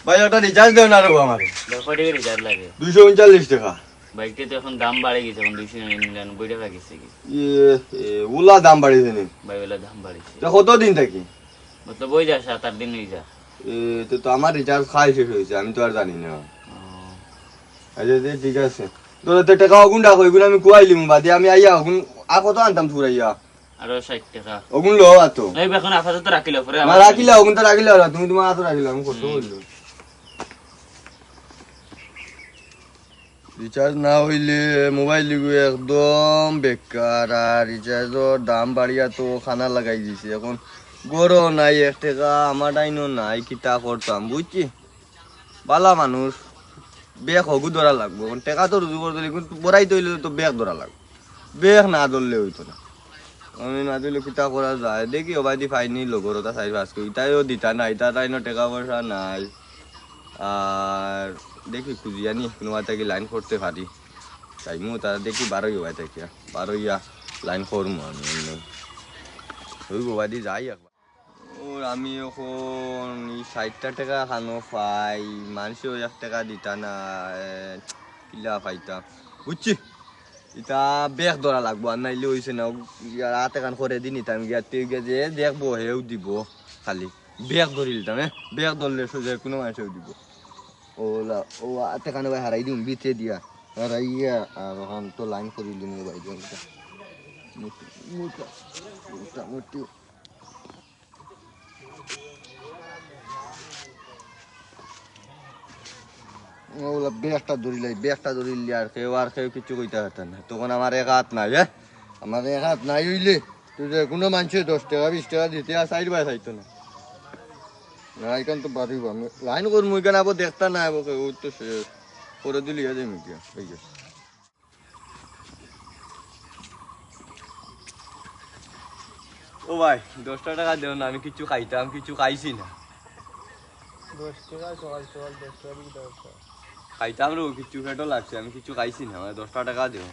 ভাই ওটা রিচার্জ দেও না রে আমার। কয় টাকা রিচার্জ লাগে? 239 টাকা। বাইকটা তো এখন দাম বাড়ে গেছে, এখন 299 টাকা গেছে কি। উলা দাম বাড়িয়েছে নি ভাই ওলা দাম বাড়িছে। তো কত দিন থাকি? মতলব ওই যা 7-8 দিন হয়ে যা। তো আমার রিচার্জ খাই শেষ হয়েছে, আমি তো আর জানি না। আচ্ছা ঠিক আছে, তোর তো টাকা অগুন ডাক ওইগুলো আমি কুয়াইলিম বাদে আমি আইয়া অগুন আর কত আনতাম ফুরাইয়া আরো 60 টাকা অগুন লো আতো এই এখন আপাতত রাখিলো পরে না রাখিলা অগুন তো রাখিলা তুমি তোমার হাতে রাখিলা আমি কত বললো রিচার্জ না হইলে মোবাইল লিগু একদম বেকার। আর রিচার্জের দাম বাড়িয়া তো খানা লাগাই দিছে, এখন গরো নাই 1 টাকা আমার ডাইনো নাই, কিতা করতাম বুঝছি। বালা মানুষ বেগ হগু ধরা লাগবো, টেকা তো রুজু করে দিলে কিন্তু বড়াই তৈলে তো বেগ ধরা লাগবে, বেগ না ধরলে হইতো না। আমি না দিলে কিতা করা যায় দেখি অবাদি ফাইনি লগর ওটা 4-5 কেজি তাইও দিতা নাই, তার তাইনো টাকা পয়সা নাই। আর দেখি খুঁজি আনি কোনোবা থেকে লাইন করতে পারি, টাইমও তারা দেখি 12 হইয়া থেকে 12 লাইন করবো আমি ওই অবাদি যাই একবার। আমি এখন 60 টাকা খানো পাই, মানুষও 1 টাকা দিতা না, কিলা পাইতাম বুঝছি। এটা বেগ ধরা লাগবো, আর নাইলে হয়েছে না রাত এখান করে দিন নিতাম গিয়া যে দেখবো হেও দিব, খালি বেগ ধরি দিতাম। বেগ ধরলে সোজা কোনো মানুষেও দিব। ওলা ও হাতে কানে ভাই হারাই দিম বিতে দিয়া হারাইয়া, আর এখন তো লাইন করি দিন ভাই মোটামুটি ওলা বেগটা ধরিলে আর কেউ কিছু কইতে পারত না। তখন আমার 1 হাত নাই, আমার 1 হাত নাই হইলে তুই যে কোনো মানুষের 10 টাকা 20 টাকা দিতে আর সাইড বাই চাইতো না। এখান তো বাড়িব আমি লাইন করবো, এখানে আবার দেখতা না আবার ও তো শেষ করে দিলি যাই মিটিয়া হয়ে গেছে। ও ভাই 10 টাকা দেও না, আমি কিছু খাইতাম, কিছু খাইছি না। 10 টাকা সকাল সকাল 10 টাকা দিতে দরকার খাইতাম রে, কিছু পেটও লাগছে, আমি কিছু খাইছি না। আমার 10 টাকা দেও।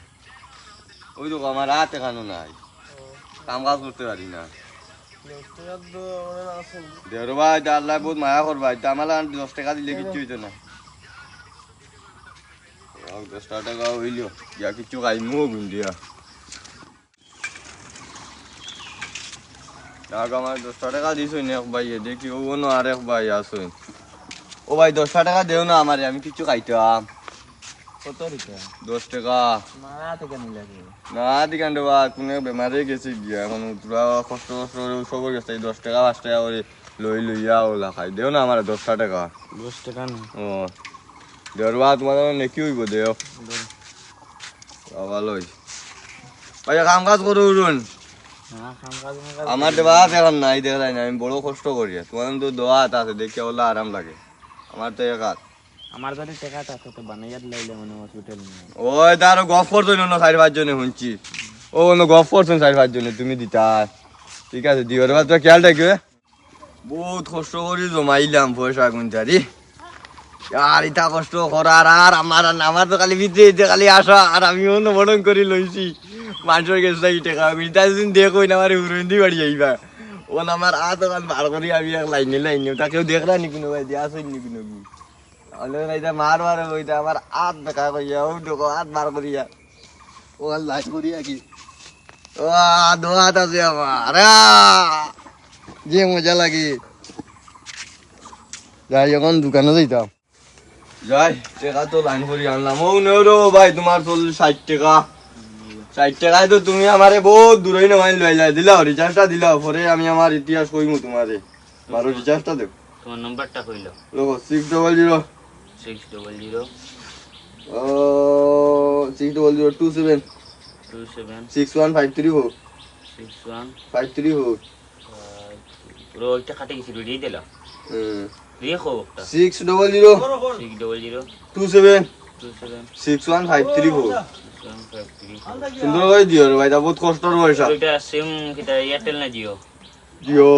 ওই তো আমার হাত এখানো নাই, কাম কাজ করতে পারি না। 10 টাকা তো আমার আছে দেওর ভাই আল্লাহ বহুত মায়া করবা, আমার 10 টাকা দিলে কিচ্ছু হইতো না। 10 টাকা হইল ইয়া কিছু খাইমু গুন্ডিয়া আমার 10 টাকা দিছ না ভাই, দেখি ও ন আর এক ভাই আসুন। ও ভাই 10 টাকা দেও না আমারে, আমি কিছু খাইতাম। কত টাকা? 10 টাকা মারা থেকে নিলে না দিকান দেবা, কোনো বেমারে গেছে গিয়া, এখন পুরা কষ্ট সব গেছে। 10 টাকা 5 টাকা করে লইয়া ওলা খাই দেও না আমার 10 টাকা। 10 টাকা না ও দেওর বা তোমার নেকি হইব দেও ভালোই ভাই কাম কাজ করো উঠুন। আমার দেবা এখন নাই দেখাই না, আমি বড় কষ্ট করি, তোমার তো দোয়া আছে দেখে ওলা আরাম লাগে। আমার তো এক হাত আমার যদি টাকা থাকে তো বানাইয়া লাইলে মানে হসপিটাল ওই তার গফ করছো না 4-5 জনে শুনছি, ও গফ করছো 4-5 জনে তুমি দিতা। ঠিক আছে দিওর বা তো খেয়াল রাখবে। বহুত কষ্ট করি জমাইলাম পয়সা গুনতারি, আর ইটা কষ্ট করার আর আমার তো খালি ভিতরে খালি আসা, আর আমি অন্য বড়ন করে লইছি মানুষের গেছে টাকা। আমি ইটা যদি দেখো না আমার উড়ন্দি বাড়ি যাইবা, ও আমার হাত ওখান বার করি আমি এক লাইনে তাকেও দেখলা নি কোনো ভাই দিয়া আসেন নি কোনো মার মারে ওইটা আমার হাত দেখা করিয়া ও দেখো হাত বার করিয়া ও লাইন করিয়া কি ও দো হাত আছে আমার যে মজা লাগে। যাই এখন দোকানে যাইতাম, যাই টাকা তো লাইন করি আনলাম। ও নেও ভাই তোমার 60 টাকা। 60 টাকায় তো তুমি আমারে বহুত দূরই না মাইল লইলা দিলাও, রিচার্জটা দিলাও, পরে আমি আমার ইতিহাস কইমু তোমারে। বারো রিচার্জটা দেব। তোমার নাম্বারটা কইলো? লোক 600 600 60027 6153 534 পুরো ওইটা কাটে গেছি রেডি দিলা দিয়ে খো একটা 600 27 6153 সুন্দর করে দিও রে ভাই, বহুত কষ্টর পয়সা। এটা সিম কিটা এয়ারটেল না জিও? জিও।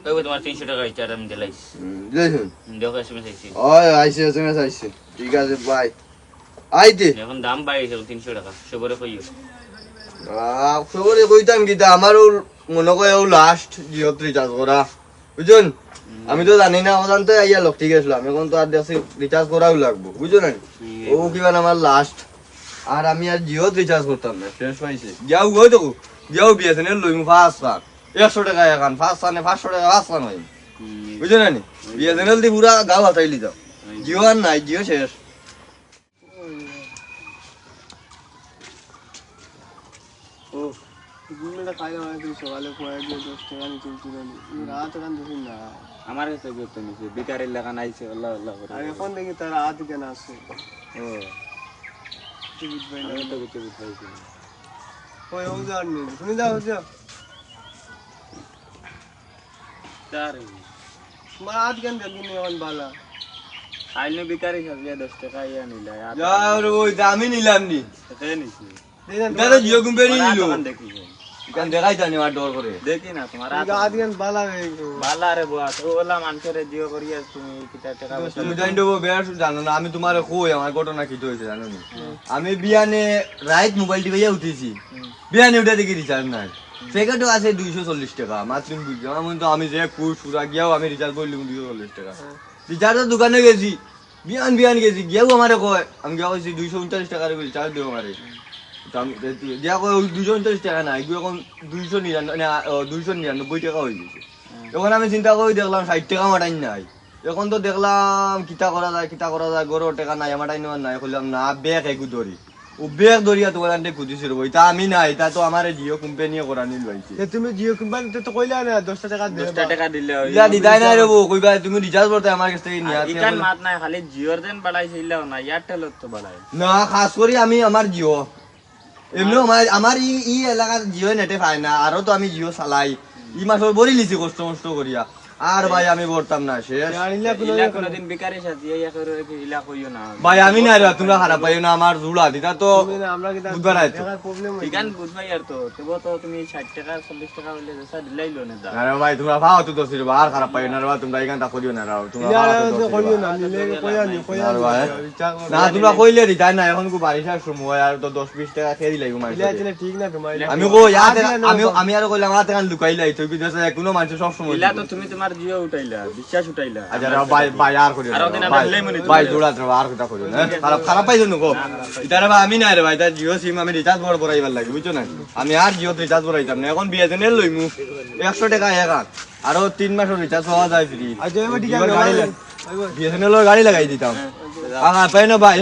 কই তোমার 300 টাকা রিচার্জ আমি দিলাইছি। দিলাইছেন? দেখো এসএমএস আইছি। ওই আইছে এসএমএস আইছে, ঠিক আছে ভাই আইতে। এখন দাম বাড়িয়েছে 300 টাকা সবরে কইও। খবরে কইতাম কিতা আমারও মনে করে লাস্ট জিওত রিচার্জ করা বুঝছেন আমি তো জানি না অজান্তে আইয়া লোক ঠিক গেছিলাম এখন তো আর দেশে রিচার্জ করাও লাগবো বুঝছো না ও কিবা আমার লাস্ট আর আমি আর জিওত রিচার্জ করতাম না শেষ পাইছে যাও গই তো যাও বিএসএনএল লইম ফার্স্ট ফান 100 টাকা এখন ফার্স্ট ফানে 500 টাকা ফার্স্ট ফান হই বুঝছো না বিএসএনএল দি পুরা গাও হাতাইলি যাও জিও আর নাই জিও শেষ ও ঘুমটা খাইলে হয় তুই সকালে কয়েক দিয়ে 10 টাকা নিচে তুলে নি রাত এখন দেখি না আমার কাছে করতে নিছে বেকারের লাগা নাইছে আল্লাহ আল্লাহ করে আর এখন দেখি তার রাত কেন আসে ও তুই বুঝবি না আমি তো কিছু বুঝাইছি ওই ও জানি শুনি যাও যাও তার তোমার রাত কেন দেখি নি এখন বালা আইলে বেকারি খাবি 10 টাকা ইয়া নিলা যাও রে ওই দামি নিলাম নি দেখে নিছি দাদা জিও কোম্পানি নিলো দেখি কেন দেখাই জানি আর ডর করে দেখি না তোমার রাত কেন বালা হয়ে গেল বালা রে বুয়া তো ওলা মানুষের জিও করিয়া তুমি কিটা টাকা পয়সা তুমি জানি দেবো বেশ জানো না আমি তোমার কই আমার ঘটনা কি হয়েছে জানো নি আমি বিয়ানে রাইট মোবাইল টিপাইয়া উঠেছি বিয়ানে উঠে দেখি রিচার্জ নাই প্যাকেটও আছে 240 টাকা মাত্র বুঝছো আমার তো আমি যে কুশ সুরা গিয়াও আমি রিচার্জ করলাম 240 টাকা রিচার্জের দোকানে গেছি বিয়ান গেছি গিয়াও আমারে কয় আমি গিয়া কইছি 239 টাকার রিচার্জ দেবো আমারে দিয়া কয় 239 টাকা নাই এখন 299 টাকা হয়ে গেছে এখন আমি চিন্তা করে দেখলাম 60 টাকা মাটাই নাই এখন তো দেখলাম কিতা করা যায় গরো টাকা নাই মাটাই নেওয়ার নাই বললাম না ব্যাগ একু ধরি ও ব্যাগ ধরিয়া তোমার আনতে খুঁজিছিল বই তা আমি নাই তা তো আমার জিও কোম্পানি করা নিল পাইছে তুমি জিও কোম্পানি তো কইলা না 10 টাকা দে 10 টাকা দিলে ইলা দিদাই নাই রে বউ কইবা তুমি রিচার্জ করতে আমার কাছ থেকে নিয়া ইকান মাত নাই খালি জিওর দেন বাড়াইছিলাও না এয়ারটেলত তো বাড়াই না খাস করে আমি আমার জিও এমনি আমার ই এলাকার জিও নেটে পায় না আরো তো আমি জিও চালাই ই মাসের বড়ি লিছি কষ্ট করিয়া আর ভাই আমি বলতাম না শেষ জানিলা ইলা কোনদিন বেকারি সাথে ইয়া করে ইলা কইও না ভাই আমি না রে তোমরা খারাপ পাইও না আমার জুড়া দিতা তো আমরা কি বুধবার আইতো টাকার প্রবলেম হই ইকান বুঝবাই আর তো তবু তো তুমি 60 টাকা 40 টাকা হইলে যেসা দিলাইলো না দা আরে ভাই তোমরা পাও তো দোষির আর খারাপ পাইও না রে ভাই তোমরা এখানটা করিও না রাও তোমরা ইলা পাও তো কইও না নিলে কইয়া আর ভাই না তোমরা কইলে দিতাই না এখন কো বারিশার সময় আর তো 10-20 টাকা খেয়ে দিলাই মাইছে ইলা চলে ঠিক না তোমার আমি কো ইয়াতে আমি আর কইলাম আর টাকা লুকাইলাই তুই কি দেশে কোনো মানুষ সব সময় ইলা তো তুমি তোমার জিও উঠাইলা বিশ্বাস উঠাইলা আচ্ছা রে ভাই আর করিও আর ওদিন আমরা দিলাই মনে ভাই জোড়া রে আর কথা করিও না খারাপ পাইছো নুকো ইতারে ভাই আমি না রে ভাই তা জিও সিম আমি রিচার্জ বড়াইবার লাগে বুঝছো না আমি আর জিও রিচার্জ বড়াইতাম না এখন বিএসএনএল লইমু 100 টাকা একা আরো 3 মাসের রিচার্জ পাওয়া যায় ফ্রি আজ এবার ঠিক আছে বিএসএনএল গাড়ি লাগাই দিতাম পাই না ভাই